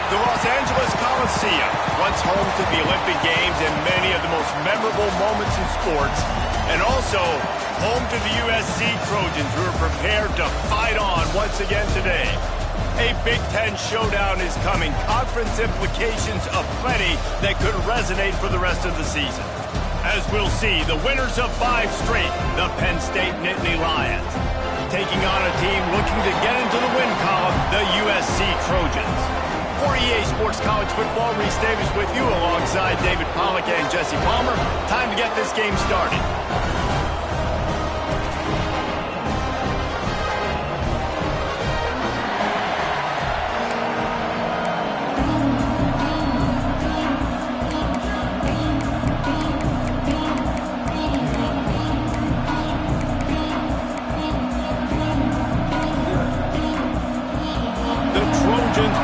The Los Angeles Coliseum, once home to the Olympic Games and many of the most memorable moments in sports, and also home to the USC Trojans, who are prepared to fight on once again today. A Big Ten showdown is coming. Conference implications aplenty that could resonate for the rest of the season. As we'll see, the winners of 5 straight, the Penn State Nittany Lions, taking on a team looking to get into the win column, the USC Trojans. For EA Sports College Football, Reese Davis with you alongside David Pollack and Jesse Palmer. Time to get this game started.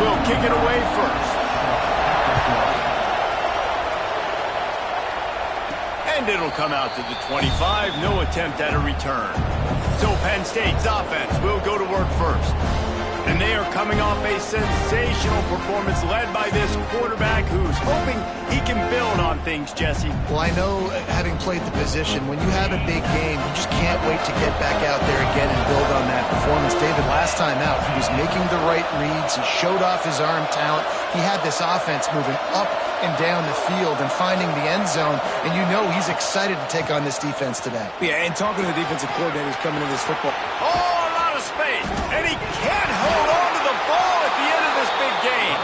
Will kick it away first. And it'll come out to the 25. No attempt at a return. So Penn State's offense will go to work first. And they are coming off a sensational performance led by this quarterback who's hoping he can build on things, Jesse. Well, I know, having played the position, when you have a big game, you just can't wait to get back out there again and build on that performance. David, last time out, he was making the right reads. He showed off his arm talent. He had this offense moving up and down the field and finding the end zone. And you know he's excited to take on this defense today. Yeah, and talking to the defensive coordinators coming into this football. Oh, a lot of space. And he can't hold on to the ball at the end of this big game.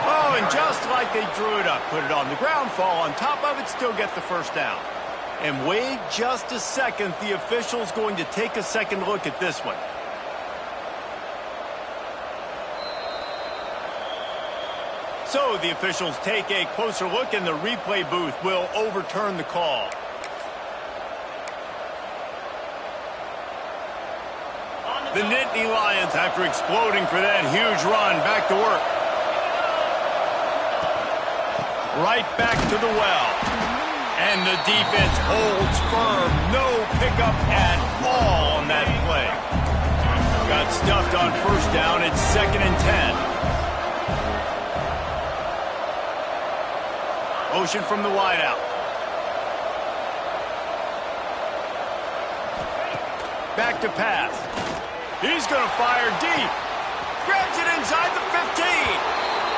Oh, and just like they drew it up, put it on the ground, fall on top of it, still get the first down. And wait just a second. The official's going to take a second look at this one. So the officials take a closer look, and the replay booth will overturn the call. The Nittany Lions, after exploding for that huge run, back to work. Right back to the well. And the defense holds firm. No pickup at all on that play. Got stuffed on first down. It's 2nd and 10. Motion from the wideout. Back to pass. He's going to fire deep. Grabs it inside the 15.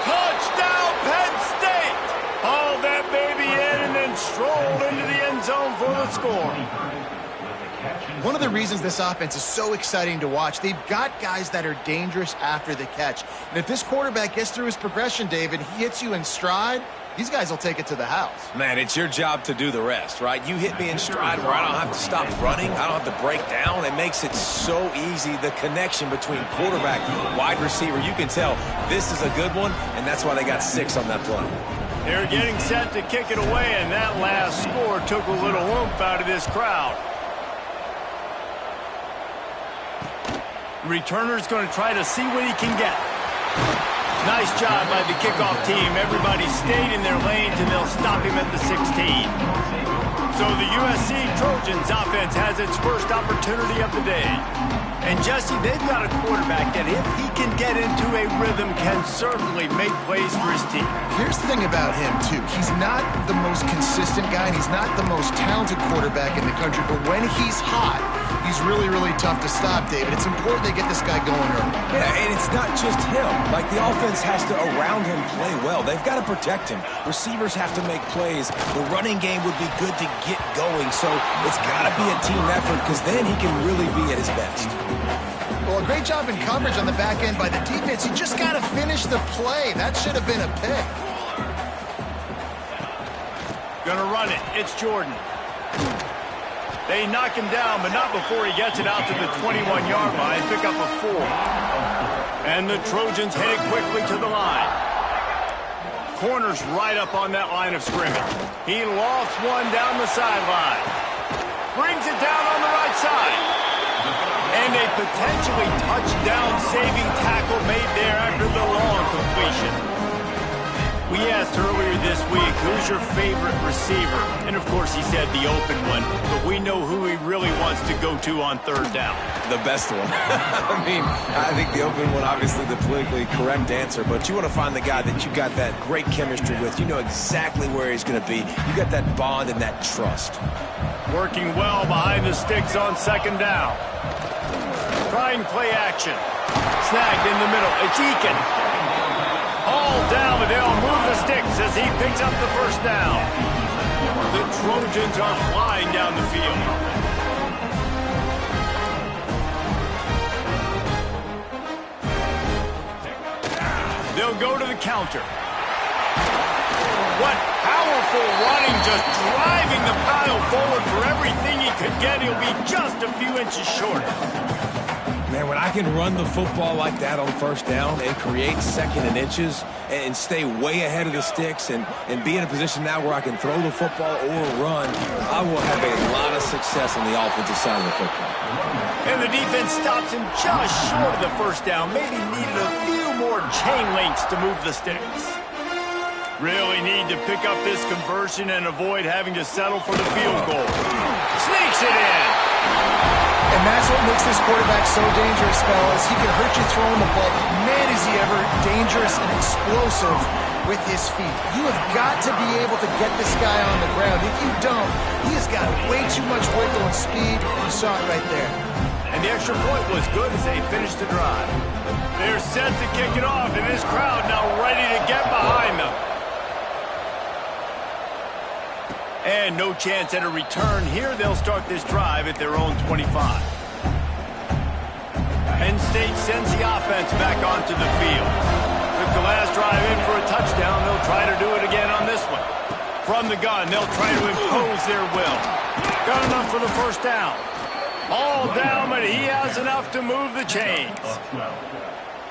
Touchdown, Penn State. Hauled that baby in and then strolled into the end zone for the score. One of the reasons this offense is so exciting to watch, they've got guys that are dangerous after the catch. And if this quarterback gets through his progression, David, he hits you in stride, these guys will take it to the house. Man, it's your job to do the rest, right? You hit me in stride where I don't have to stop running. I don't have to break down. It makes it so easy, the connection between quarterback and wide receiver. You can tell this is a good one, and that's why they got 6 on that play. They're getting set to kick it away, and that last score took a little oomph out of this crowd. Returner's going to try to see what he can get. Nice job by the kickoff team. Everybody stayed in their lanes, and they'll stop him at the 16. So the USC Trojans offense has its first opportunity of the day. And Jesse, they've got a quarterback that if he can get into a rhythm can certainly make plays for his team. Here's the thing about him, too. He's not the most consistent guy, and he's not the most talented quarterback in the country, but when he's hot, he's really, really tough to stop, David. It's important they get this guy going early. Yeah, and it's not just him. Like, the offense has to, around him, play well. They've got to protect him. Receivers have to make plays. The running game would be good to get going, so it's got to be a team effort because then he can really be at his best. Well, a great job in coverage on the back end by the defense. You just got to finish the play. That should have been a pick. Gonna run it. It's Jordan. They knock him down, but not before he gets it out to the 21-yard line. Pick up a 4. And the Trojans headed quickly to the line. Corner's right up on that line of scrimmage. He lofts one down the sideline. Brings it down on the right side. And a potentially touchdown-saving tackle made there after the long completion. We asked earlier this week, who's is your favorite receiver? And, of course, he said the open one, but we know who he really wants to go to on third down. The best one. I think the open one, obviously the politically correct answer, but you want to find the guy that you got that great chemistry with. You know exactly where he's going to be. You got that bond and that trust. Working well behind the sticks on second down. Trying play action. Snagged in the middle. It's Eakin. All down, but they'll move the sticks as he picks up the first down. The Trojans are flying down the field. They'll go to the counter. What powerful running, just driving the pile forward for everything he could get. He'll be just a few inches short. Man, when I can run the football like that on first down and create second and inches and stay way ahead of the sticks and be in a position now where I can throw the football or run, I will have a lot of success on the offensive side of the football. And the defense stops him just short of the first down. Maybe needed a few more chain links to move the sticks. Really need to pick up this conversion and avoid having to settle for the field goal. Sneaks it in. And that's what makes this quarterback so dangerous, fellas. He can hurt you throwing the ball. Man, is he ever dangerous and explosive with his feet. You have got to be able to get this guy on the ground. If you don't, he has got way too much wiggle and speed. You saw it right there. And the extra point was good as they finished the drive. They're set to kick it off, and this crowd now ready to get behind them. And no chance at a return here. They'll start this drive at their own 25. Penn State sends the offense back onto the field. Took the last drive in for a touchdown. They'll try to do it again on this one. From the gun, they'll try to impose their will. Got enough for the first down. All down, but he has enough to move the chains.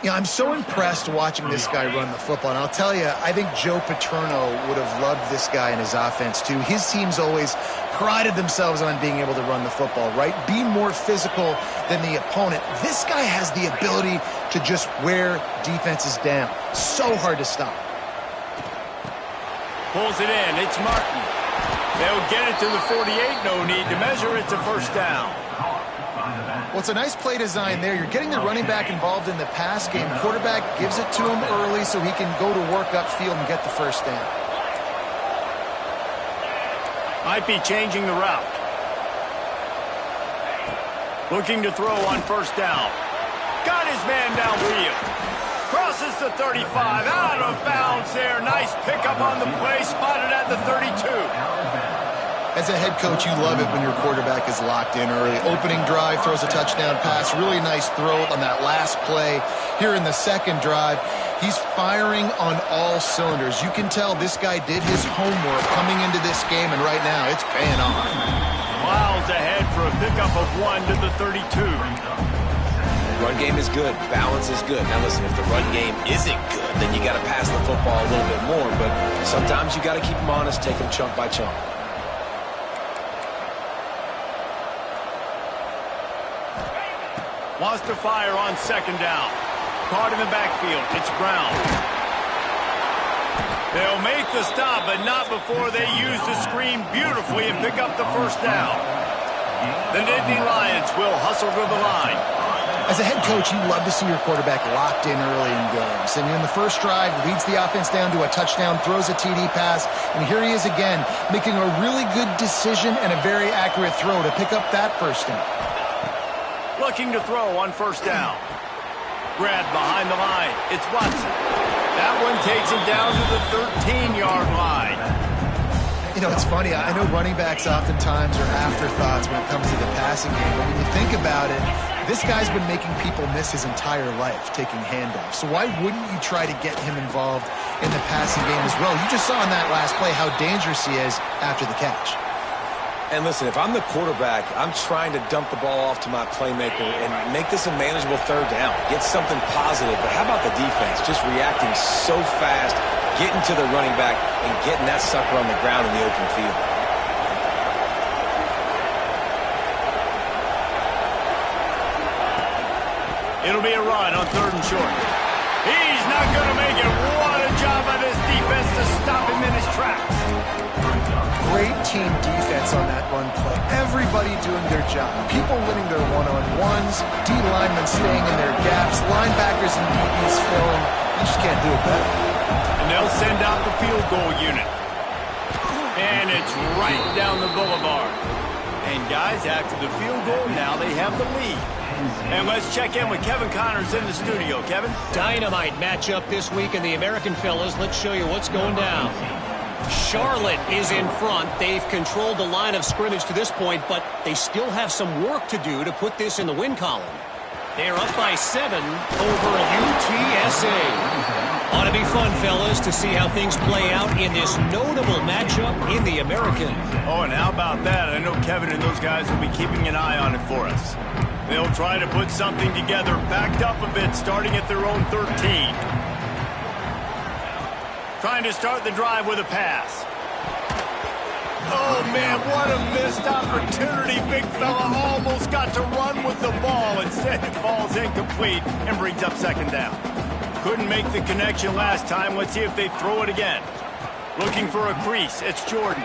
Yeah, I'm so impressed watching this guy run the football. And I'll tell you, I think Joe Paterno would have loved this guy in his offense, too. His teams always prided themselves on being able to run the football, right? Be more physical than the opponent. This guy has the ability to just wear defenses down. So hard to stop. Pulls it in. It's Martin. They'll get it to the 48. No need to measure. It's a first down. Well, it's a nice play design there. You're getting the running back involved in the pass game. Quarterback gives it to him early so he can go to work upfield and get the first down. Might be changing the route. Looking to throw on first down. Got his man downfield. Crosses the 35. Out of bounds there. Nice pickup on the play. Spotted at the 32. As a head coach, you love it when your quarterback is locked in early. Opening drive, throws a touchdown pass. Really nice throw on that last play. Here in the second drive, he's firing on all cylinders. You can tell this guy did his homework coming into this game, and right now it's paying off. Miles ahead for a pickup of 1 to the 32. Run game is good. Balance is good. Now listen, if the run game isn't good, then you got to pass the football a little bit more. But sometimes you got to keep them honest, take them chunk by chunk. Wants to fire on second down. Caught in the backfield. It's Brown. They'll make the stop, but not before they use the screen beautifully and pick up the first down. The Nittany Lions will hustle to the line. As a head coach, you love to see your quarterback locked in early in games. And in the first drive, leads the offense down to a touchdown, throws a TD pass, and here he is again, making a really good decision and a very accurate throw to pick up that first down. Looking to throw on first down. Grab behind the line. It's Watson. That one takes it down to the 13-yard line. You know, it's funny. I know running backs oftentimes are afterthoughts when it comes to the passing game. But when you think about it, this guy's been making people miss his entire life taking handoffs. So why wouldn't you try to get him involved in the passing game as well? You just saw in that last play how dangerous he is after the catch. And listen, if I'm the quarterback, I'm trying to dump the ball off to my playmaker and make this a manageable third down. Get something positive. But how about the defense? Just reacting so fast, getting to the running back, and getting that sucker on the ground in the open field. It'll be a run on third and short. He's not going to make it. What a job by this defense to stop him in his tracks. Great team defense on that run play. Everybody doing their job. People winning their one-on-ones, D linemen staying in their gaps, linebackers and DBs filling. You just can't do it better. And they'll send out the field goal unit. And it's right down the boulevard. And guys, after the field goal, now they have the lead. And let's check in with Kevin Connors in the studio. Kevin? Dynamite matchup this week in the American, fellas. Let's show you what's going down. Charlotte is in front. They've controlled the line of scrimmage to this point, but they still have some work to do to put this in the win column. They're up by 7 over UTSA. Ought to be fun, fellas, to see how things play out in this notable matchup in the American. Oh, and how about that? I know Kevin and those guys will be keeping an eye on it for us. They'll try to put something together, backed up a bit, starting at their own 13. Trying to start the drive with a pass. Oh, man, what a missed opportunity. Big fella almost got to run with the ball. Instead, it falls incomplete and brings up second down. Couldn't make the connection last time. Let's see if they throw it again. Looking for a crease. It's Jordan.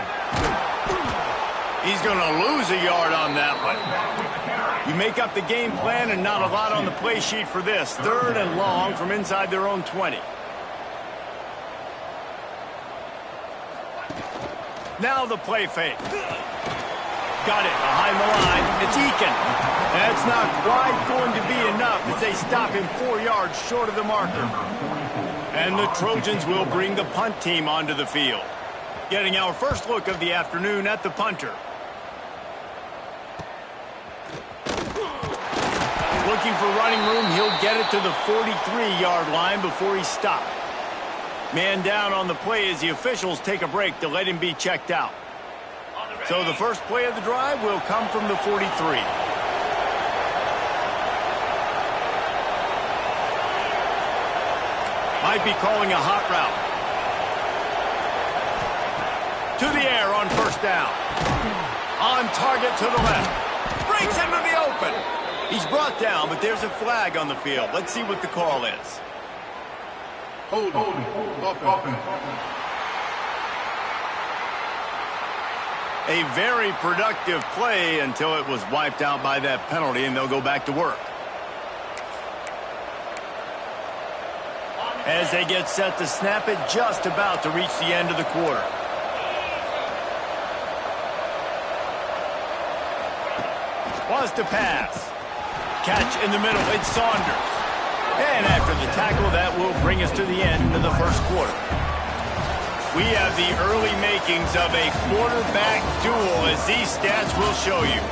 He's going to lose a yard on that one. You make up the game plan and not a lot on the play sheet for this. 3rd and long from inside their own 20. Now the play fake. Got it behind the line. It's Eakin. That's not quite going to be enough as they stop him 4 yards short of the marker. And the Trojans will bring the punt team onto the field. Getting our first look of the afternoon at the punter. Looking for running room. He'll get it to the 43-yard line before he stopped. Man down on the play as the officials take a break to let him be checked out. So the first play of the drive will come from the 43. Might be calling a hot route. To the air on first down. On target to the left. Breaks into the open. He's brought down, but there's a flag on the field. Let's see what the call is. Hold offense. A very productive play until it was wiped out by that penalty, and they'll go back to work. As they get set to snap it, just about to reach the end of the quarter. Wants to pass. Catch in the middle, it's Saunders. And after the tackle, that will bring us to the end of the first quarter. We have the early makings of a quarterback duel, as these stats will show you.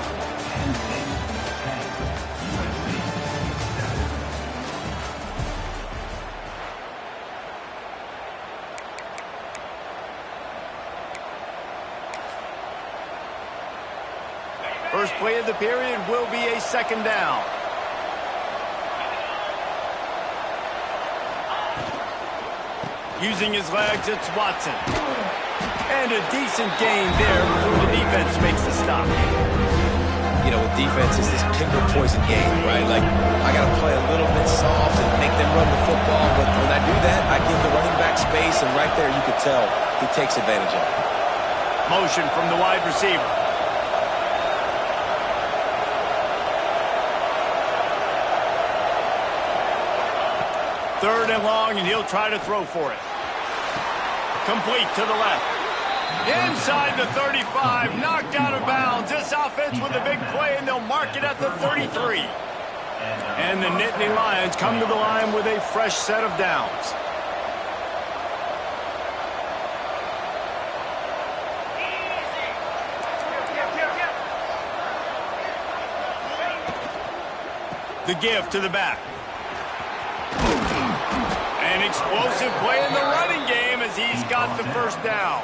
First play of the period will be a second down. Using his legs, it's Watson. And a decent gain there before the defense makes the stop. You know, with defense, it's this pick or poison game, right? Like, I got to play a little bit soft and make them run the football. But when I do that, I give the running back space, and right there you could tell he takes advantage of it. Motion from the wide receiver. Third and long, and he'll try to throw for it. Complete to the left. Inside the 35, knocked out of bounds. This offense with a big play, and they'll mark it at the 33. And the Nittany Lions come to the line with a fresh set of downs. The give to the back. An explosive play in the running game as he's got the first down.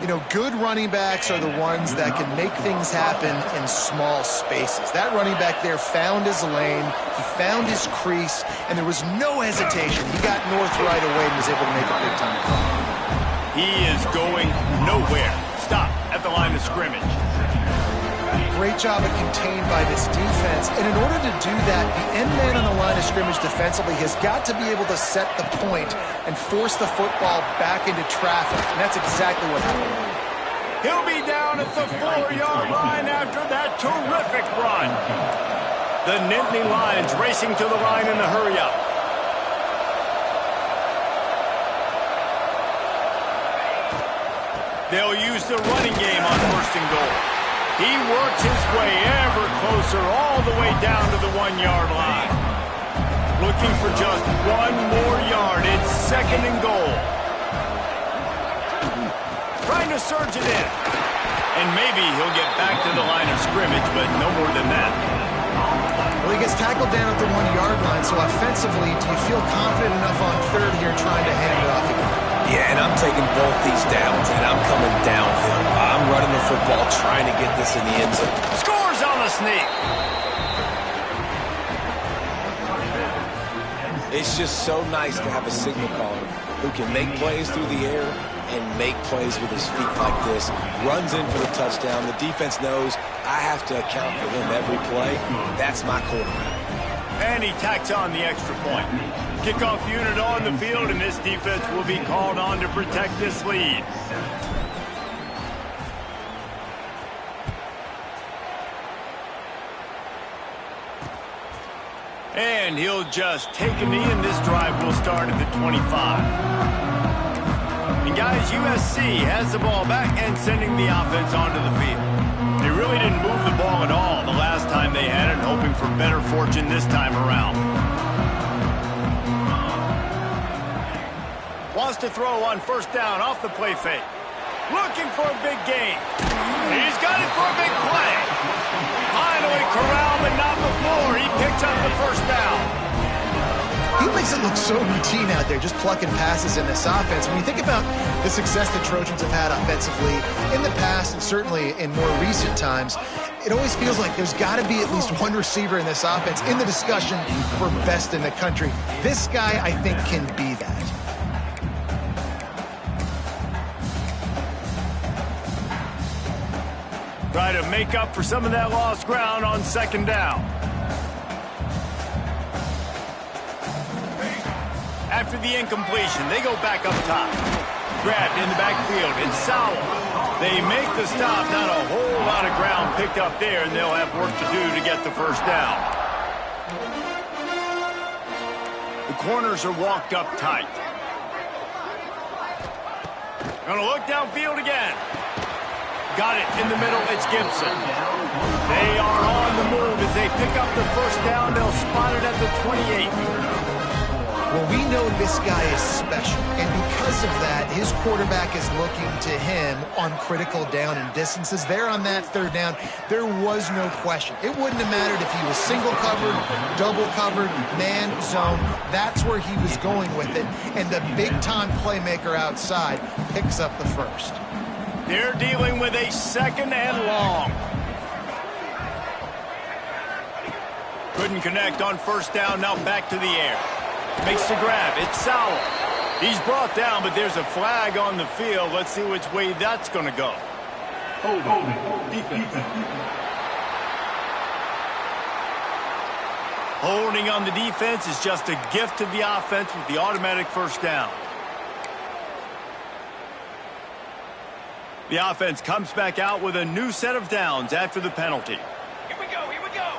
You know, good running backs are the ones that can make things happen in small spaces. That running back there found his lane, he found his crease, and there was no hesitation. He got north right away and was able to make a big time play. He is going nowhere. Stop at the line of scrimmage. great job of contained by this defense. And in order to do that, the end man on the line of scrimmage defensively has got to be able to set the point and force the football back into traffic. And that's exactly what happened. He'll be down at the 4-yard line after that terrific run. The Nittany Lions racing to the line in the hurry-up. They'll use the running game on 1st and goal. He works his way ever closer all the way down to the 1-yard line. Looking for just 1 more yard. It's 2nd and goal. Trying to surge it in. And maybe he'll get back to the line of scrimmage, but no more than that. Well, he gets tackled down at the 1-yard line, so offensively, do you feel confident enough on 3rd here trying to hand it off again? Yeah, and I'm taking both these downs, and I'm coming downhill. I'm running the football, trying to get this in the end zone. Scores on the sneak. It's just so nice to have a signal caller who can make plays through the air and make plays with his feet like this. Runs in for the touchdown. The defense knows I have to account for him every play. That's my quarterback. And he tacks on the extra point. Kickoff unit on the field, and this defense will be called on to protect this lead. And he'll just take a knee, and this drive will start at the 25. And guys, USC has the ball back and sending the offense onto the field. They really didn't move the ball at all the last time they had it, hoping for better fortune this time around. Wants to throw on 1st down off the play fake. Looking for a big gain. He's got it for a big play. Finally corralled, but not before. He picks up the 1st down. He makes it look so routine out there, just plucking passes in this offense. When you think about the success the Trojans have had offensively in the past and certainly in more recent times, it always feels like there's got to be at least one receiver in this offense in the discussion for best in the country. This guy, I think, can be that. Try to make up for some of that lost ground on 2nd down. After the incompletion, they go back up top. Grabbed in the backfield. It's Sowell. They make the stop. Not a whole lot of ground picked up there, and they'll have work to do to get the 1st down. The corners are walked up tight. Gonna look downfield again. Got it in the middle. It's Gibson. They are on the move as they pick up the 1st down. They'll spot it at the 28. Well, we know this guy is special, and because of that, his quarterback is looking to him on critical down and distances. There on that 3rd down, there was no question. It wouldn't have mattered if he was single covered, double covered, man, zone. That's where he was going with it, and the big-time playmaker outside picks up the 1st. They're dealing with a 2nd and long. Couldn't connect on 1st down, now back to the air. Makes the grab. It's Sowell. He's brought down, but there's a flag on the field. Let's see which way that's going to go. Holding on the defense is just a gift to the offense with the automatic 1st down. The offense comes back out with a new set of downs after the penalty. Here we go, here we go.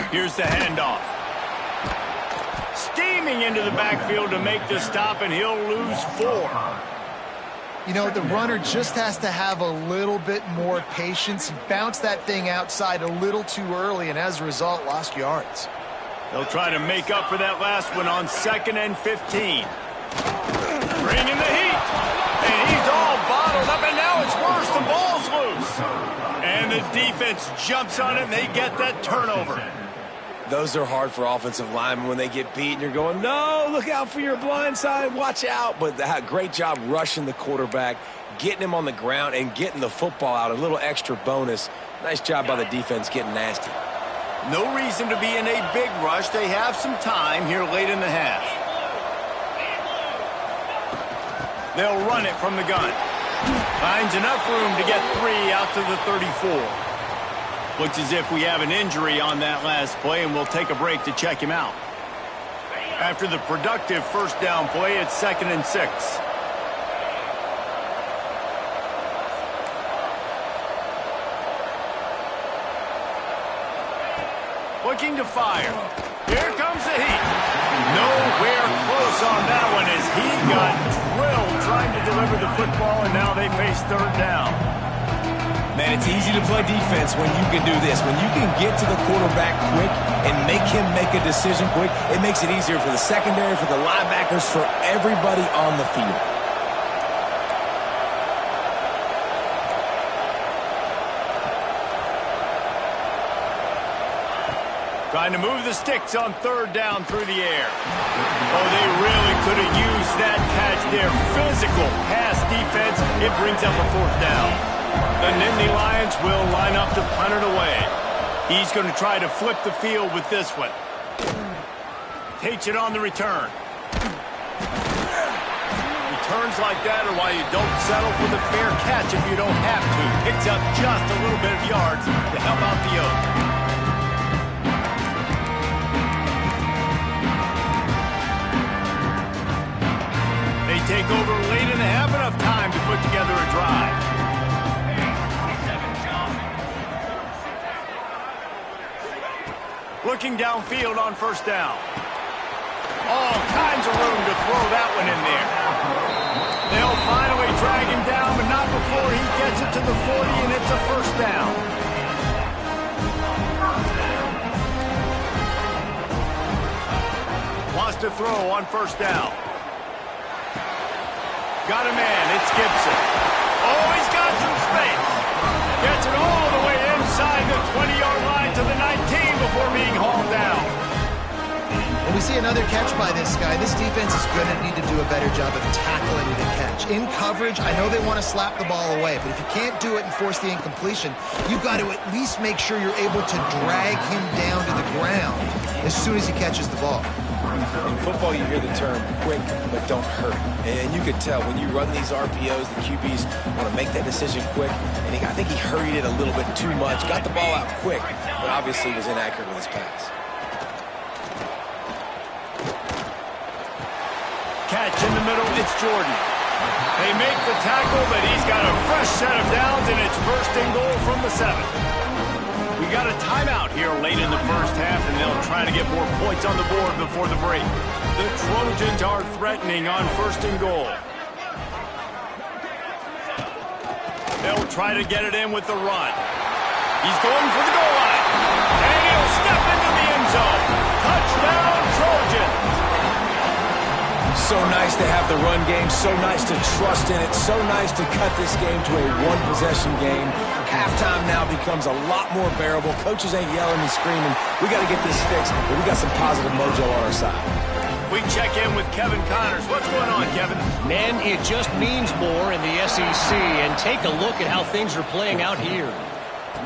Here's the handoff. Steaming into the backfield to make the stop, and he'll lose 4. You know, the runner just has to have a little bit more patience. Bounce that thing outside a little too early, and as a result, lost yards. They'll try to make up for that last one on 2nd and 15. Bringing the heat. And he's all bottled up, and now it's worse. The ball's loose. And the defense jumps on it, and they get that turnover. Those are hard for offensive linemen when they get beat and you're going, no, look out for your blind side, watch out. But great job rushing the quarterback, getting him on the ground, and getting the football out. A little extra bonus. Nice job by the defense getting nasty. No reason to be in a big rush. They have some time here late in the half. They'll run it from the gun. Finds enough room to get 3 out to the 34. Looks as if we have an injury on that last play, and we'll take a break to check him out. After the productive first down play, it's 2nd and 6. Looking to fire. Here comes the heat. Nowhere close on that one as he got drilled trying to deliver the football, and now they face 3rd down. Man, it's easy to play defense when you can do this. When you can get to the quarterback quick and make him make a decision quick, it makes it easier for the secondary, for the linebackers, for everybody on the field. Trying to move the sticks on 3rd down through the air. Oh, they really could have used that catch there. Physical pass defense. It brings up a 4th down. The Nittany Lions will line up to punt it away. He's going to try to flip the field with this one. Takes it on the return. Returns like that are why you don't settle for the fair catch if you don't have to. Picks up just a little bit of yards to help out the Oak. They take over late in the half, enough time to put together a drive. Looking downfield on 1st down. All kinds of room to throw that one in there. They'll finally drag him down, but not before he gets it to the 40, and it's a 1st down. Wants to throw on 1st down. Got a man, it's Gibson. Oh, he's got some space. Gets it all the way inside the 20-yard line to the 19 before being hauled down. When we see another catch by this guy, this defense is going to need to do a better job of tackling the catch. In coverage, I know they want to slap the ball away, but if you can't do it and force the incompletion, you've got to at least make sure you're able to drag him down to the ground as soon as he catches the ball. In football, you hear the term quick, but don't hurt. And you could tell when you run these RPOs, the QBs want to make that decision quick. And I think he hurried it a little bit too much. Got the ball out quick, but obviously was inaccurate with his pass. Catch in the middle, it's Jordan. They make the tackle, but he's got a fresh set of downs, and it's 1st and goal from the 7. We got a timeout here late in the first half, and they'll try to get more points on the board before the break. The Trojans are threatening on 1st and goal. They'll try to get it in with the run. He's going for the goal line. And he'll step into the end zone. Touchdown, Trojans. So nice to have the run game, so nice to trust in it, so nice to cut this game to a one-possession game. Halftime now becomes a lot more bearable. Coaches ain't yelling and screaming. We got to get this fixed, but we got some positive mojo on our side. We check in with Kevin Connors. What's going on, Kevin? Man, it just means more in the SEC, and take a look at how things are playing out here.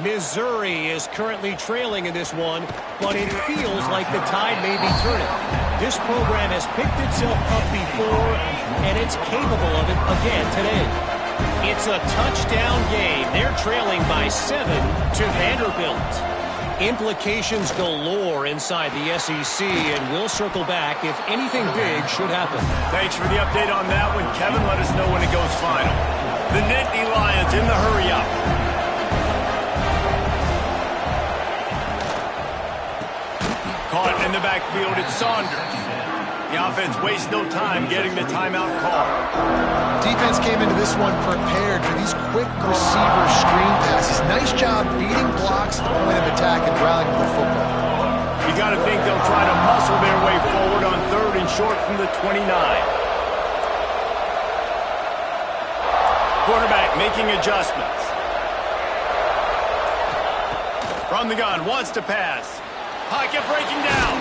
Missouri is currently trailing in this one, but it feels like the tide may be turning. This program has picked itself up before, and it's capable of it again today. It's a touchdown game. They're trailing by 7 to Vanderbilt. Implications galore inside the SEC, and we'll circle back if anything big should happen. Thanks for the update on that one, Kevin. Let us know when it goes final. The Nittany Lions in the hurry-up. Caught in the backfield, it's Saunders. The offense wastes no time getting the timeout call. Defense came into this one prepared for these quick receiver screen passes. Nice job beating blocks at the point of attack and rallying to the football. You got to think they'll try to muscle their way forward on 3rd and short from the 29. Quarterback making adjustments. From the gun, wants to pass. Pocket breaking down.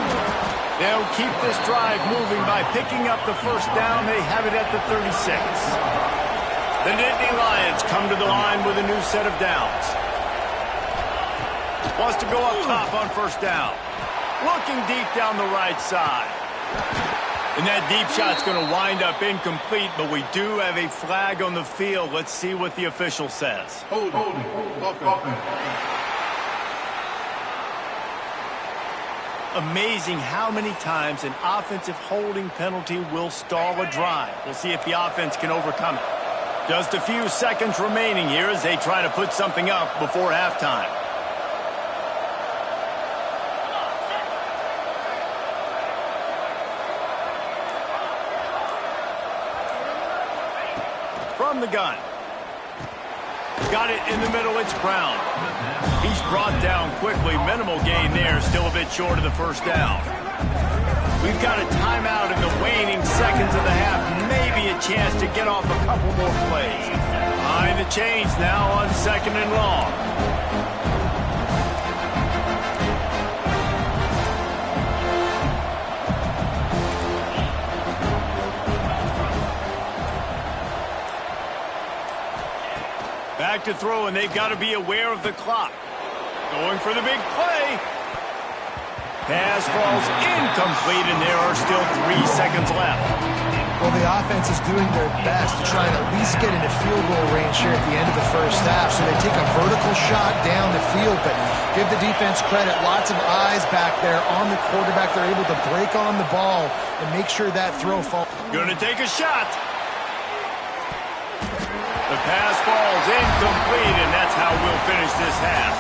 They'll keep this drive moving by picking up the 1st down. They have it at the 36. The Nittany Lions come to the line with a new set of downs. Wants to go up top on 1st down. Looking deep down the right side. And that deep shot's going to wind up incomplete, but we do have a flag on the field. Let's see what the official says. Offense. amazing how many times an offensive holding penalty will stall a drive. We'll see if the offense can overcome it. Just a few seconds remaining here as they try to put something up before halftime. From the gun. Got it in the middle, it's Brown. He's brought down quickly. Minimal gain there, still a bit short of the first down. We've got a timeout in the waning seconds of the half. Maybe a chance to get off a couple more plays. Behind the chains now on 2nd and long. Back to throw, and they've got to be aware of the clock. Going for the big play. Pass falls incomplete, and there are still 3 seconds left. Well, the offense is doing their best to try and at least get into field goal range here at the end of the first half. So they take a vertical shot down the field, but give the defense credit. Lots of eyes back there on the quarterback. They're able to break on the ball and make sure that throw falls. Going to take a shot. The pass falls incomplete, and that's how we'll finish this half.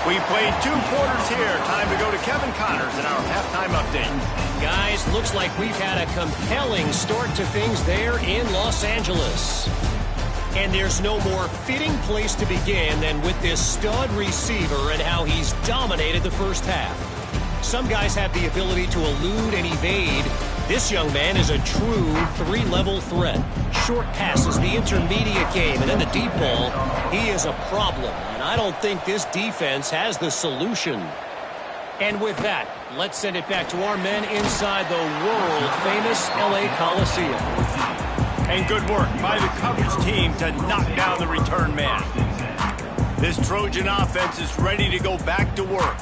We played 2 quarters here. Time to go to Kevin Connors in our halftime update. Guys, looks like we've had a compelling start to things there in Los Angeles. And there's no more fitting place to begin than with this stud receiver and how he's dominated the first half. Some guys have the ability to elude and evade. This young man is a true 3-level threat. Short passes, the intermediate game, and then the deep ball. He is a problem, and I don't think this defense has the solution. And with that, let's send it back to our men inside the world-famous LA Coliseum. And good work by the coverage team to knock down the return man. This Trojan offense is ready to go back to work.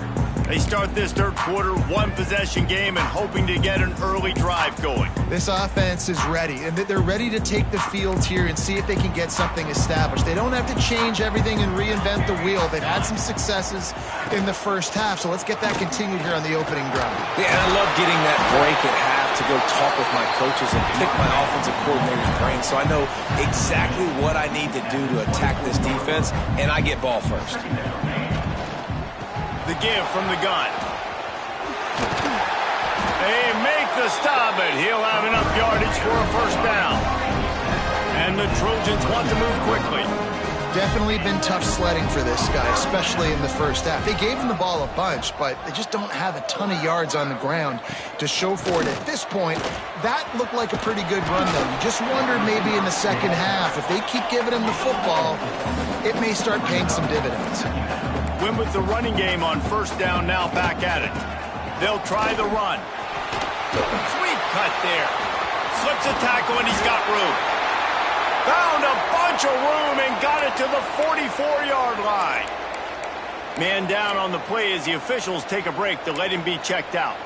They start this third quarter, 1-possession game, and hoping to get an early drive going. This offense is ready, and they're ready to take the field here and see if they can get something established. They don't have to change everything and reinvent the wheel. They've had some successes in the first half, so let's get that continued here on the opening drive. Yeah, and I love getting that break at half to go talk with my coaches and pick my offensive coordinator's brain so I know exactly what I need to do to attack this defense, and I get ball first. The give from the gun. They make the stop, but he'll have enough yardage for a first down. And the Trojans want to move quickly. Definitely been tough sledding for this guy, especially in the first half. They gave him the ball a bunch, but they just don't have a ton of yards on the ground to show for it at this point. That looked like a pretty good run, though. You just wondered maybe in the second half, if they keep giving him the football, it may start paying some dividends. Win with the running game on first down, now back at it. They'll try the run. Sweet cut there. Slips a tackle, and he's got room. Found a bunch of room and got it to the 44-yard line. Man down on the play as the officials take a break to let him be checked out.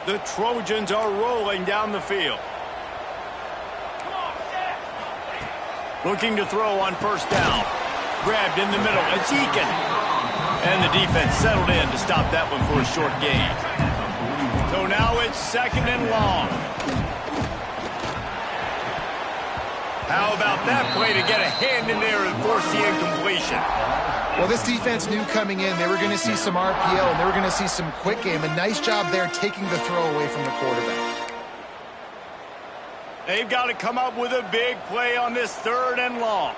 The Trojans are rolling down the field. Looking to throw on first down. Grabbed in the middle. It's Eakin. And the defense settled in to stop that one for a short gain. So now it's 2nd and long. How about that play to get a hand in there and force the incompletion? Well, this defense knew coming in they were going to see some RPO and they were going to see some quick game. A nice job there taking the throw away from the quarterback. They've got to come up with a big play on this 3rd and long.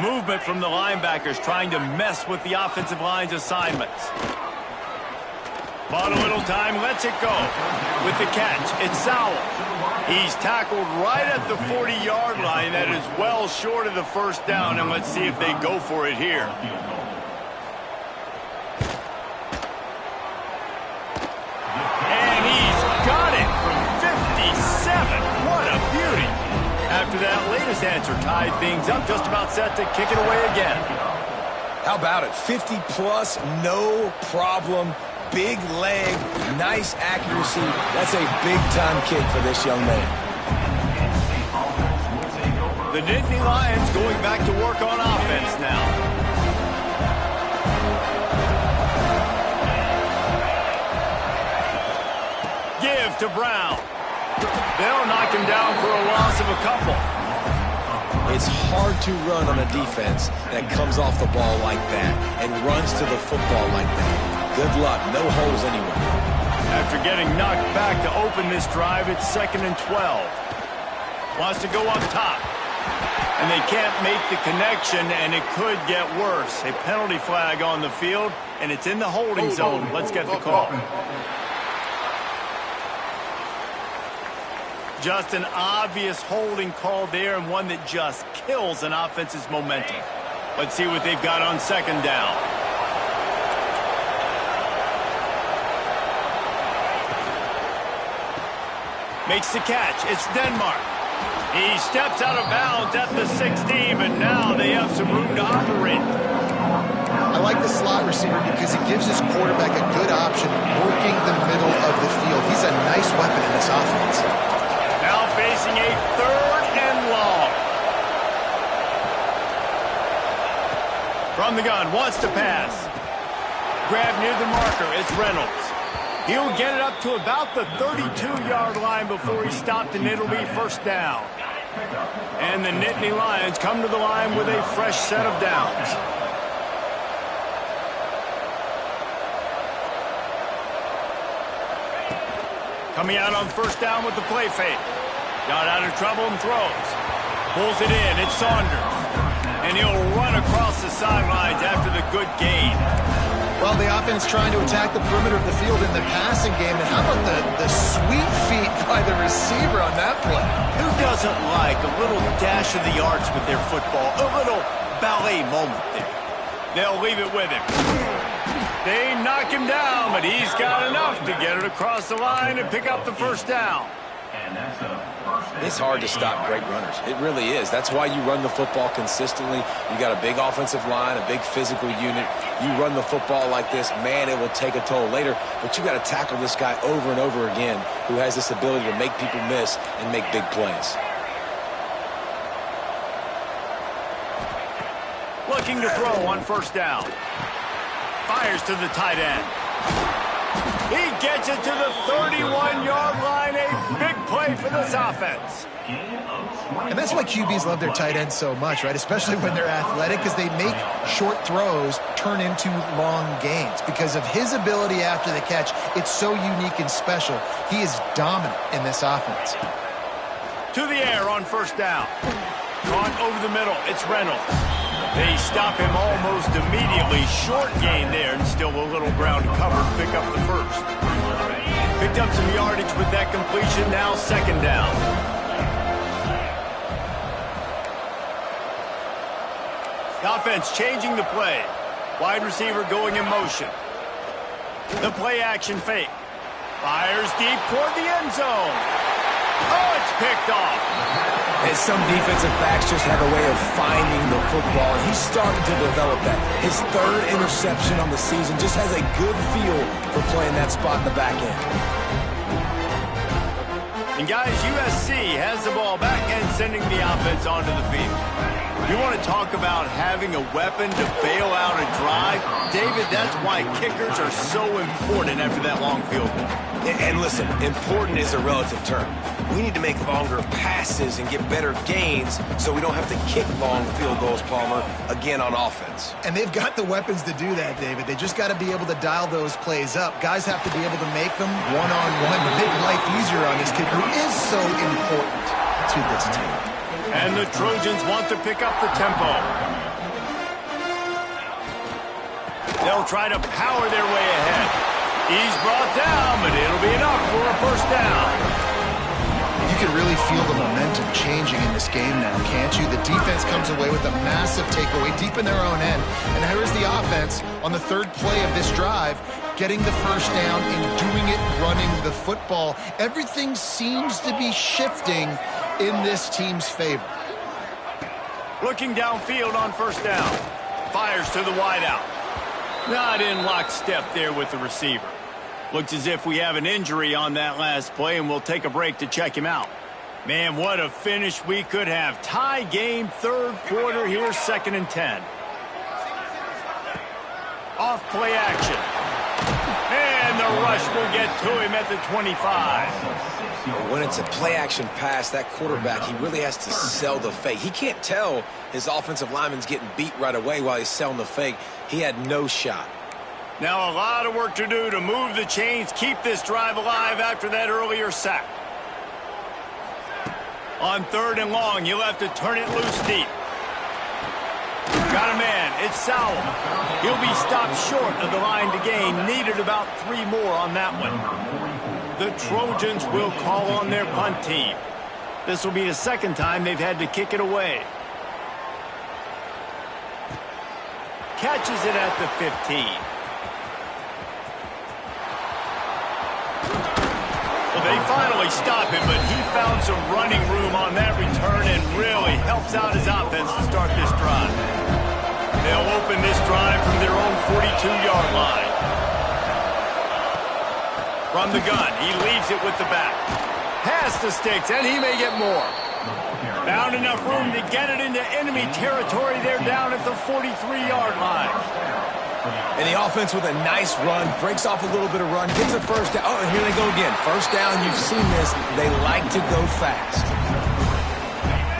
Movement from the linebackers trying to mess with the offensive line's assignments. Bought a little time, lets it go. With the catch, it's Sowell. He's tackled right at the 40-yard line. That is well short of the first down, and let's see if they go for it here. And he's got it from 57. What a beauty. After that latest answer tied things up, just about set to kick it away again. How about it? 50-plus, no problem. Big leg, nice accuracy. That's a big-time kick for this young man. The Nittany Lions going back to work on offense now. give to Brown. They'll knock him down for a loss of a couple. It's hard to run on a defense that comes off the ball like that and runs to the football like that. Good luck. No holes anywhere. After getting knocked back to open this drive, it's 2nd and 12. Wants to go up top. And they can't make the connection, and it could get worse. A penalty flag on the field, and it's in the holding zone. Let's get the call. Just an obvious holding call there, and one that just kills an offense's momentum. Let's see what they've got on 2nd down. Makes the catch. It's Denmark. He steps out of bounds at the 16, but now they have some room to operate. I like the slot receiver because it gives his quarterback a good option working the middle of the field. He's a nice weapon in this offense. Now facing a 3rd and long. From the gun, wants to pass. Grab near the marker, it's Reynolds. He'll get it up to about the 32-yard line before he's stopped, and it'll be 1st down. And the Nittany Lions come to the line with a fresh set of downs. Coming out on 1st down with the play fake. Got out of trouble and throws. Pulls it in. It's Saunders. And he'll run across the sidelines after the good gain. Well, the offense trying to attack the perimeter of the field in the passing game. And how about the sweet feet by the receiver on that play? Who doesn't like a little dash of the arts with their football? A little ballet moment there. They'll leave it with him. They knock him down, but he's got enough to get it across the line and pick up the 1st down. It's hard to stop great runners. It really is. That's why you run the football consistently. You got a big offensive line, a big physical unit. You run the football like this, man, it will take a toll later. But you got to tackle this guy over and over again who has this ability to make people miss and make big plays. Looking to throw on 1st down. Fires to the tight end. He gets it to the 31-yard line. A big play for this offense. And that's why QBs love their tight ends so much, right? Especially when they're athletic, because they make short throws turn into long gains. Because of his ability after the catch, it's so unique and special. He is dominant in this offense. To the air on 1st down. Caught over the middle. It's Reynolds. They stop him almost immediately. Short gain there, and still a little ground covered. Pick up the 1st. Picked up some yardage with that completion. Now 2nd down. The offense changing the play. Wide receiver going in motion. The play action fake. Fires deep toward the end zone. Oh, it's picked off. And some defensive backs just have a way of finding the football, and he's starting to develop that. His 3rd interception on the season just has a good feel for playing that spot in the back end. And guys, USC has the ball back and sending the offense onto the field. You want to talk about having a weapon to bail out a drive? David, that's why kickers are so important after that long field goal. And listen, important is a relative term. We need to make longer passes and get better gains so we don't have to kick long field goals, Palmer, again on offense. And they've got the weapons to do that, David. They just got to be able to dial those plays up. Guys have to be able to make them one-on-one to make life easier on this kicker, who is so important to this team. And the Trojans want to pick up the tempo. They'll try to power their way ahead. He's brought down, but it'll be enough for a 1st down. You can really feel the momentum changing in this game now, can't you? The defense comes away with a massive takeaway deep in their own end. And here's the offense on the 3rd play of this drive, getting the 1st down and doing it running the football. Everything seems to be shifting in this team's favor. Looking downfield on 1st down. Fires to the wideout. Not in lockstep there with the receiver. Looks as if we have an injury on that last play, and we'll take a break to check him out. Man, what a finish we could have. Tie game, 3rd quarter here, 2nd and 10. Off play action. And And the rush will get to him at the 25. When it's a play-action pass, that quarterback, he really has to sell the fake. He can't tell his offensive lineman's getting beat right away while he's selling the fake. He had no shot. Now a lot of work to do to move the chains, keep this drive alive after that earlier sack. On 3rd and long, you'll have to turn it loose deep. Got a man. It's Sowell. He'll be stopped short of the line to gain. Needed about 3 more on that one. The Trojans will call on their punt team. This will be the 2nd time they've had to kick it away. Catches it at the 15. Well, they finally stop him, but he found some running room on that return and really helps out his offense to start this drive. They'll open this drive from their own 42-yard line. From the gun, he leaves it with the back. Pass the sticks, and he may get more. Found enough room to get it into enemy territory. They're down at the 43-yard line. And the offense with a nice run, breaks off a little bit of run, gets a first down. Oh, and here they go again. First down, you've seen this. They like to go fast.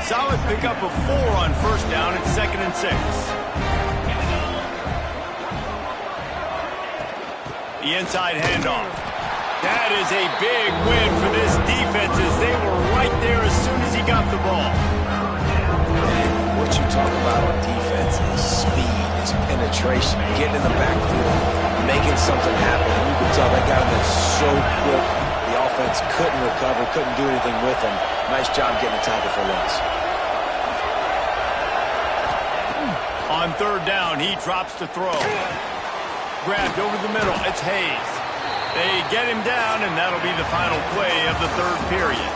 Solid pickup of 4 on first down at 2nd and 6. The inside handoff. That is a big win for this defense as they were right there as soon as he got the ball. What you talk about on defense is speed, is penetration, getting in the backfield, making something happen. You can tell they got him in so quick. The offense couldn't recover, couldn't do anything with him. Nice job getting the tackle for once. On 3rd down, he drops to throw. Grabbed over the middle. It's Hayes. They get him down, and that'll be the final play of the 3rd period.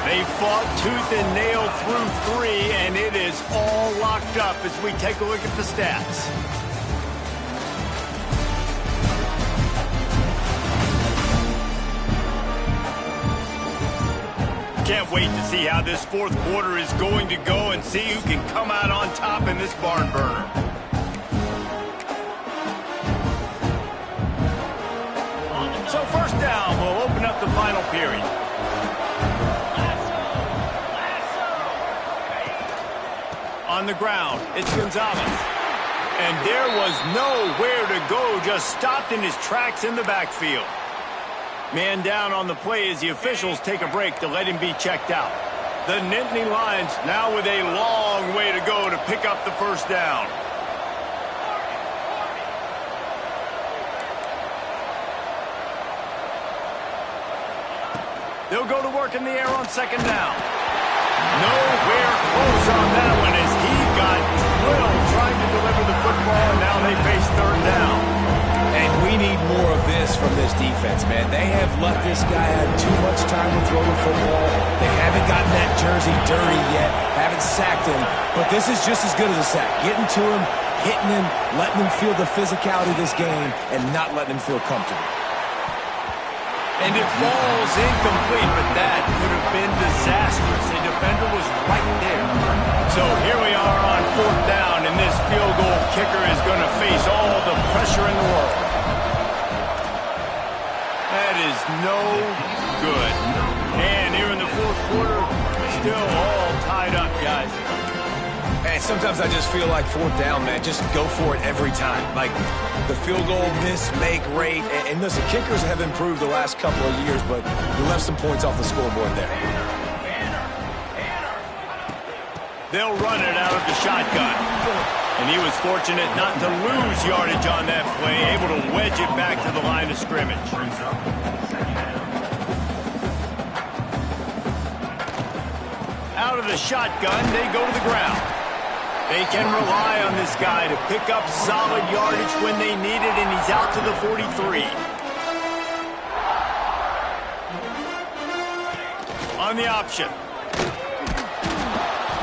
They fought tooth and nail through 3, and it is all locked up as we take a look at the stats. Can't wait to see how this 4th quarter is going to go and see who can come out on top in this barn burner. So 1st down will open up the final period. On the ground, it's Gonzalez. And there was nowhere to go, just stopped in his tracks in the backfield. Man down on the play as the officials take a break to let him be checked out. The Nittany Lions now with a long way to go to pick up the 1st down. They'll go to work in the air on 2nd down. Nowhere close on that one as he got drilled trying to deliver the football, and now they face 3rd down. And we need more of this from this defense, man. They have let this guy have too much time to throw the football. They haven't gotten that jersey dirty yet, haven't sacked him, but this is just as good as a sack. Getting to him, hitting him, letting him feel the physicality of this game, and not letting him feel comfortable. And it falls incomplete, but that could have been disastrous. The defender was right there. So here we are on 4th down, and this field goal kicker is going to face all the pressure in the world. That is no good. And here in the 4th quarter, still all tied up, guys. And sometimes I just feel like 4th down, man, just go for it every time. Like the field goal miss, make rate. And listen, kickers have improved the last couple of years, but you left some points off the scoreboard there. They'll run it out of the shotgun. And he was fortunate not to lose yardage on that play, able to wedge it back to the line of scrimmage. Out of the shotgun, they go to the ground. They can rely on this guy to pick up solid yardage when they need it, and he's out to the 43. On the option.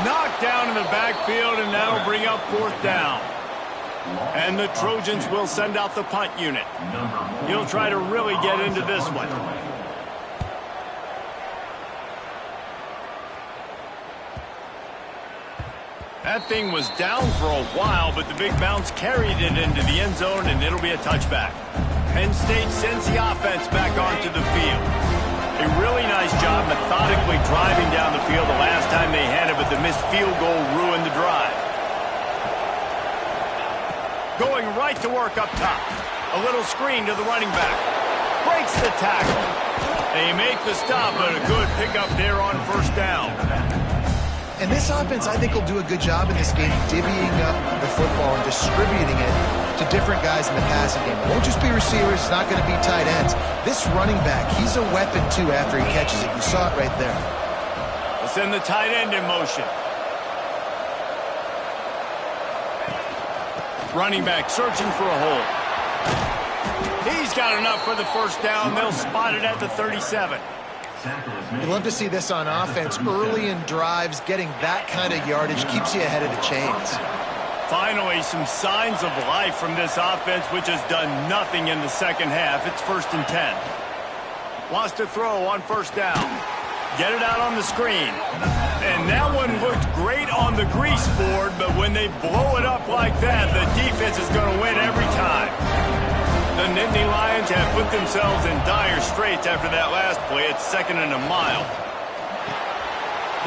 Knocked down in the backfield, and that'll bring up 4th down. And the Trojans will send out the punt unit. He'll try to really get into this one. That thing was down for a while, but the big bounce carried it into the end zone, and it'll be a touchback. Penn State sends the offense back onto the field. A really nice job methodically driving down the field the last time they had it, but the missed field goal ruined the drive. Going right to work up top. A little screen to the running back. Breaks the tackle. They make the stop, but a good pickup there on first down. And this offense, I think, will do a good job in this game divvying up the football and distributing it to different guys in the passing game. It won't just be receivers. It's not going to be tight ends. This running back, he's a weapon, too, after he catches it. You saw it right there. We'll send the tight end in motion. Running back searching for a hole. He's got enough for the first down. They'll spot it at the 37. You'd love to see this on offense. Early in drives, getting that kind of yardage keeps you ahead of the chains. Finally, some signs of life from this offense, which has done nothing in the second half. It's 1st and 10. Wants to throw on first down. Get it out on the screen. And that one looked great on the grease board, but when they blow it up like that, the defense is going to win every time. The Nittany Lions have put themselves in dire straits after that last play. It's 2nd and a mile.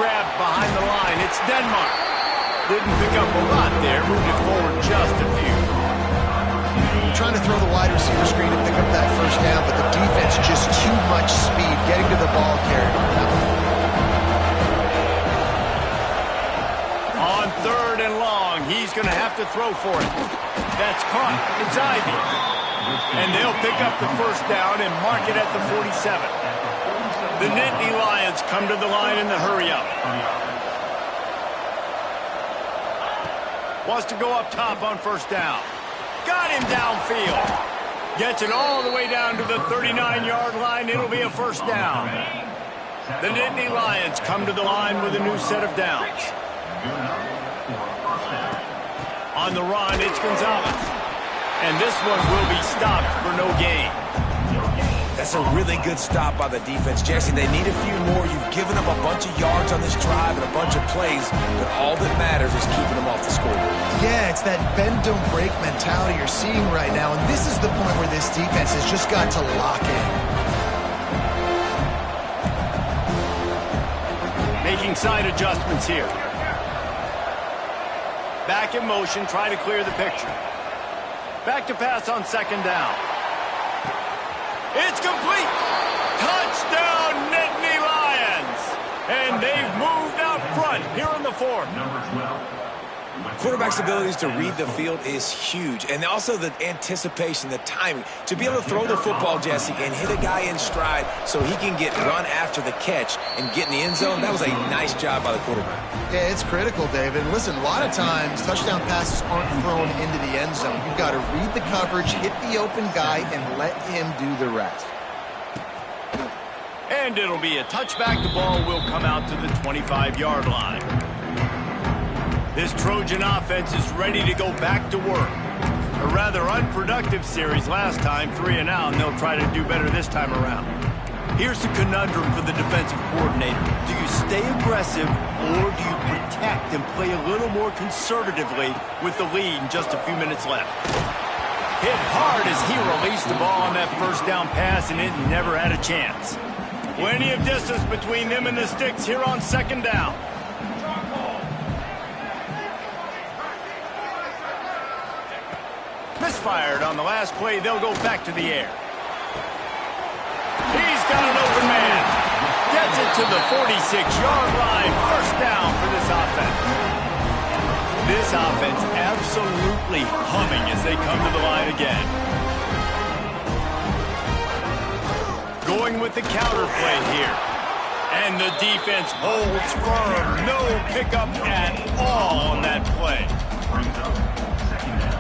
Grab behind the line. It's Denmark. Didn't pick up a lot there. Moved it forward just a few. Trying to throw the wide receiver screen to pick up that first down, but the defense just too much speed getting to the ball carrier. On 3rd and long, he's going to have to throw for it. That's caught. It's Ivy. And they'll pick up the first down and mark it at the 47. The Nittany Lions come to the line in the hurry-up. Wants to go up top on first down. Got him downfield. Gets it all the way down to the 39-yard line. It'll be a first down. The Nittany Lions come to the line with a new set of downs. On the run, it's Gonzalez. And this one will be stopped for no gain. That's a really good stop by the defense, Jesse. They need a few more. You've given them a bunch of yards on this drive and a bunch of plays, but all that matters is keeping them off the scoreboard. Yeah, it's that bend, don't break mentality you're seeing right now, and this is the point where this defense has just got to lock in. Making side adjustments here. Back in motion, try to clear the picture. Back to pass on 2nd down. It's complete. Touchdown, Nittany Lions. And they've moved out front here in the 4th. Quarterback's abilities to read the field is huge. And also the anticipation, the timing. To be able to throw the football, Jesse, and hit a guy in stride so he can get run after the catch and get in the end zone, that was a nice job by the quarterback. Yeah, it's critical, David. Listen, a lot of times touchdown passes aren't thrown into the end zone. You've got to read the coverage, hit the open guy, and let him do the rest. And it'll be a touchback. The ball will come out to the 25-yard line. This Trojan offense is ready to go back to work. A rather unproductive series last time, 3 and out, and they'll try to do better this time around. Here's the conundrum for the defensive coordinator. Do you stay aggressive or do you protect and play a little more conservatively with the lead and just a few minutes left? Hit hard as he released the ball on that first down pass, and it never had a chance. Plenty of distance between them and the sticks here on 2nd down. Misfired on the last play. They'll go back to the air. He's got an open man. Gets it to the 46-yard line. First down for this offense. This offense absolutely humming as they come to the line again. Going with the counter play here. And the defense holds firm. No pickup at all on that play.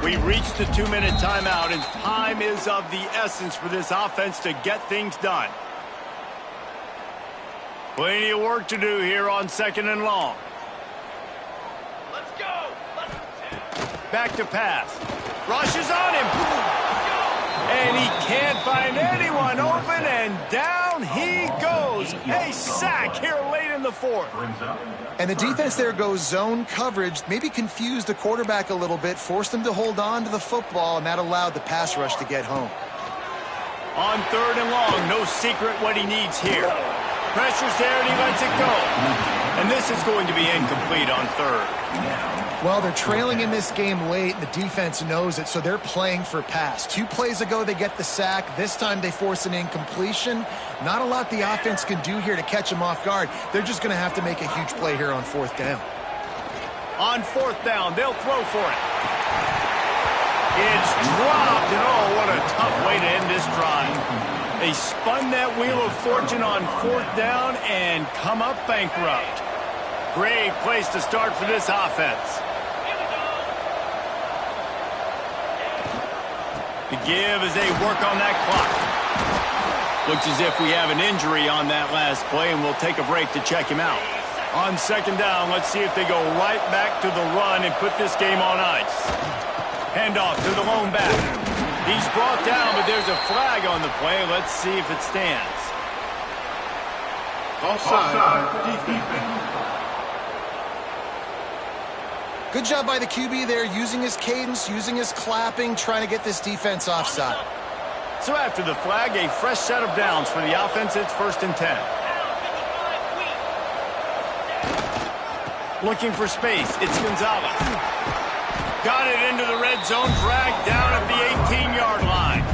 We've reached the 2-minute timeout, and time is of the essence for this offense to get things done. Plenty of work to do here on 2nd and long. Let's go. Back to pass. Rushes on him. And he can't find anyone open, and down he goes. A sack here late in the 4th. And the defense there goes zone coverage, maybe confused the quarterback a little bit, forced him to hold on to the football, and that allowed the pass rush to get home. On 3rd and long, no secret what he needs here. Pressure's there and he lets it go. And this is going to be incomplete on 3rd. Well, they're trailing in this game late, and the defense knows it, so they're playing for pass. 2 plays ago, they get the sack. This time, they force an incompletion. Not a lot the offense can do here to catch them off guard. They're just going to have to make a huge play here on 4th down. On 4th down, they'll throw for it. It's dropped, and oh, what a tough way to end this drive. They spun that wheel of fortune on 4th down and come up bankrupt. Great place to start for this offense. The give as they work on that clock. Looks as if we have an injury on that last play, and we'll take a break to check him out. On 2nd down, let's see if they go right back to the run and put this game on ice. Handoff to the lone back. He's brought down, but there's a flag on the play. Let's see if it stands. Offside. Defense. Good job by the QB there, using his cadence, using his clapping, trying to get this defense offside. So after the flag, a fresh set of downs for the offense. It's 1st and 10. Looking for space. It's Gonzalez. Got it into the red zone, dragged down at the 18-yard line.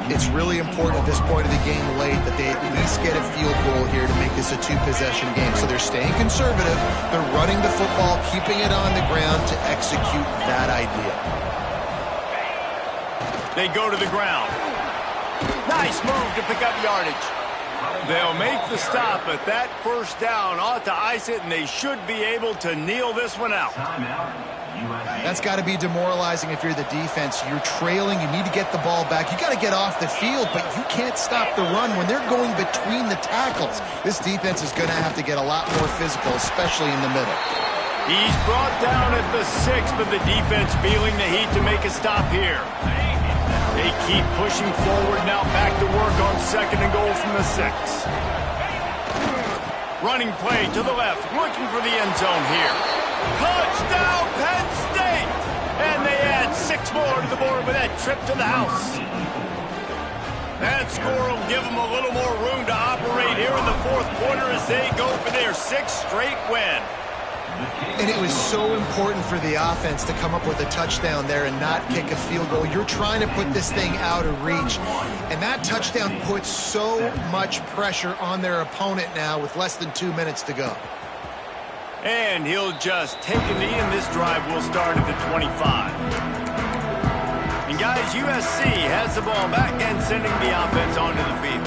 It's really important at this point of the game late that they at least get a field goal here to make this a 2-possession game. So they're staying conservative. They're running the football, keeping it on the ground to execute that idea. They go to the ground. Nice move to pick up yardage. They'll make the stop, but that 1st down ought to ice it, and they should be able to kneel this one out. That's got to be demoralizing if you're the defense. You're trailing. You need to get the ball back. You got to get off the field, but you can't stop the run when they're going between the tackles. This defense is going to have to get a lot more physical, especially in the middle. He's brought down at the 6, but the defense feeling the heat to make a stop here. They keep pushing forward now, back to work on 2nd and goal from the 6. Running play to the left, looking for the end zone here. Touchdown, Penn State! And they add 6 more to the board with that trip to the house. That score will give them a little more room to operate here in the 4th quarter as they go for their 6th straight win. And it was so important for the offense to come up with a touchdown there and not kick a field goal. You're trying to put this thing out of reach. And that touchdown puts so much pressure on their opponent now with less than 2 minutes to go. And he'll just take a knee, and this drive will start at the 25. And guys, USC has the ball back and sending the offense onto the field.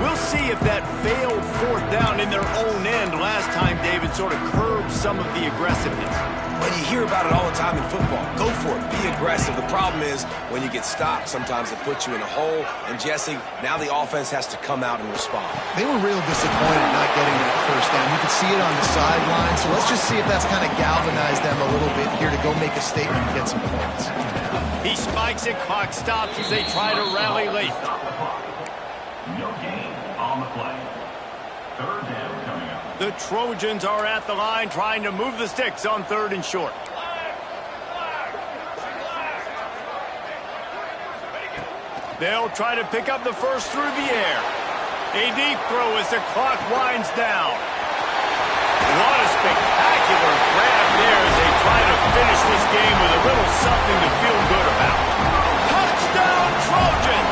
We'll see if that failed 4th down in their own end last time, David, sort of curbed some of the aggressiveness. Well, you hear about it all the time in football. Go for it. Be aggressive. The problem is when you get stopped, sometimes it puts you in a hole. And, Jesse, now the offense has to come out and respond. They were real disappointed not getting that 1st down. You could see it on the sideline. So let's just see if that's kind of galvanized them a little bit here to go make a statement and get some points. He spikes it. Clock stops as they try to rally late. No gain on the play. 3rd down coming up. The Trojans are at the line trying to move the sticks on 3rd and short. They'll try to pick up the first through the air. A deep throw as the clock winds down. What a spectacular grab there as they try to finish this game with a little something to feel good about. Touchdown, Trojans!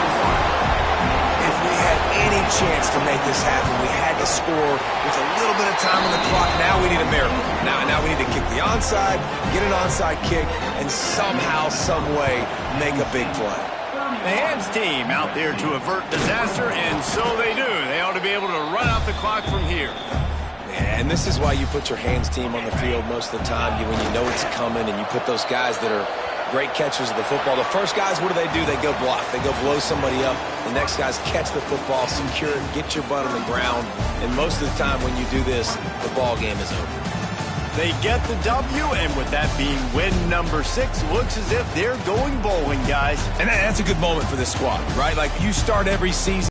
If we had any chance to make this happen, we had to score with a little bit of time on the clock. Now we need a miracle. Now we need to kick the onside, get an onside kick, and somehow, some way, make a big play. The hands team out there to avert disaster, and so they do. They ought to be able to run out the clock from here. And this is why you put your hands team on the field most of the time when you know it's coming, and you put those guys that are great catchers of the football. The first guys, what do? They go block. They go blow somebody up. The next guys catch the football, secure it, get your butt on the ground. And most of the time when you do this, the ball game is over. They get the W, and with that being win number 6, looks as if they're going bowling, guys. And that's a good moment for this squad, right? Like, you start every season